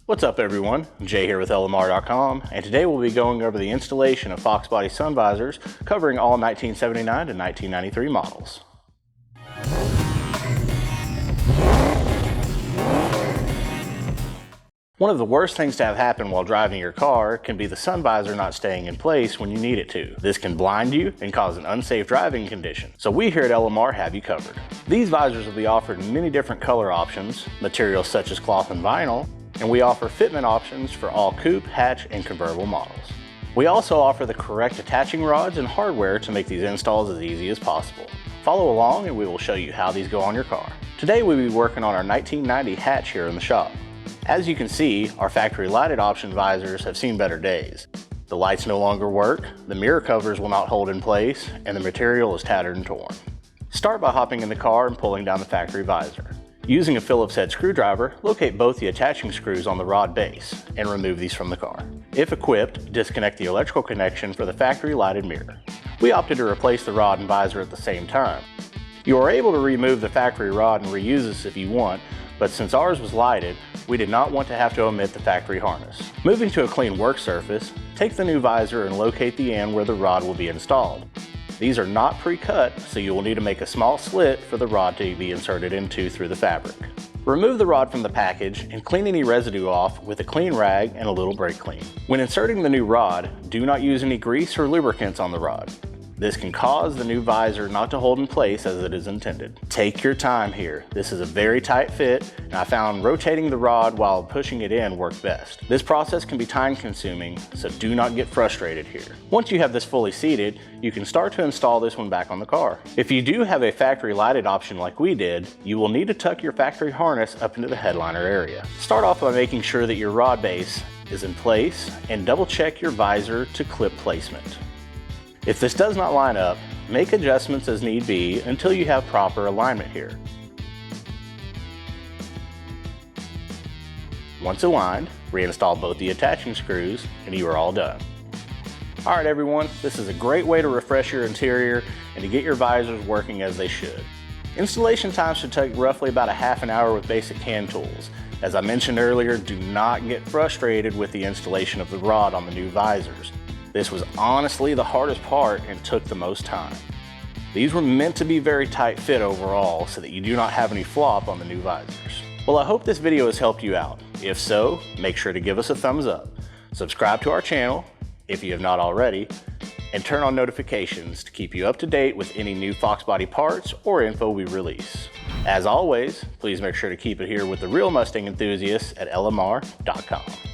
What's up everyone, Jay here with LMR.com, and today we'll be going over the installation of Fox Body Sun Visors covering all 1979 to 1993 models. One of the worst things to have happen while driving your car can be the sun visor not staying in place when you need it to. This can blind you and cause an unsafe driving condition, so we here at LMR have you covered. These visors will be offered in many different color options, materials such as cloth and vinyl, and we offer fitment options for all coupe, hatch, and convertible models. We also offer the correct attaching rods and hardware to make these installs as easy as possible. Follow along and we will show you how these go on your car. Today we'll be working on our 1990 hatch here in the shop. As you can see, our factory lighted option visors have seen better days. The lights no longer work, the mirror covers will not hold in place, and the material is tattered and torn. Start by hopping in the car and pulling down the factory visor. Using a Phillips head screwdriver, locate both the attaching screws on the rod base and remove these from the car. If equipped, disconnect the electrical connection for the factory lighted mirror. We opted to replace the rod and visor at the same time. You are able to remove the factory rod and reuse this if you want, but since ours was lighted, we did not want to have to omit the factory harness. Moving to a clean work surface, take the new visor and locate the end where the rod will be installed. These are not pre-cut, so you will need to make a small slit for the rod to be inserted into through the fabric. Remove the rod from the package and clean any residue off with a clean rag and a little brake clean. When inserting the new rod, do not use any grease or lubricants on the rod. This can cause the new visor not to hold in place as it is intended. Take your time here. This is a very tight fit, and I found rotating the rod while pushing it in worked best. This process can be time consuming, so do not get frustrated here. Once you have this fully seated, you can start to install this one back on the car. If you do have a factory lighted option like we did, you will need to tuck your factory harness up into the headliner area. Start off by making sure that your rod base is in place and double check your visor to clip placement. If this does not line up, make adjustments as need be until you have proper alignment here. Once aligned, reinstall both the attaching screws and you are all done. Alright everyone, this is a great way to refresh your interior and to get your visors working as they should. Installation time should take roughly about a half an hour with basic hand tools. As I mentioned earlier, do not get frustrated with the installation of the rod on the new visors. This was honestly the hardest part and took the most time. These were meant to be very tight fit overall so that you do not have any flop on the new visors. Well, I hope this video has helped you out. If so, make sure to give us a thumbs up. Subscribe to our channel if you have not already, and turn on notifications to keep you up to date with any new Fox Body parts or info we release. As always, please make sure to keep it here with the real Mustang enthusiasts at LMR.com.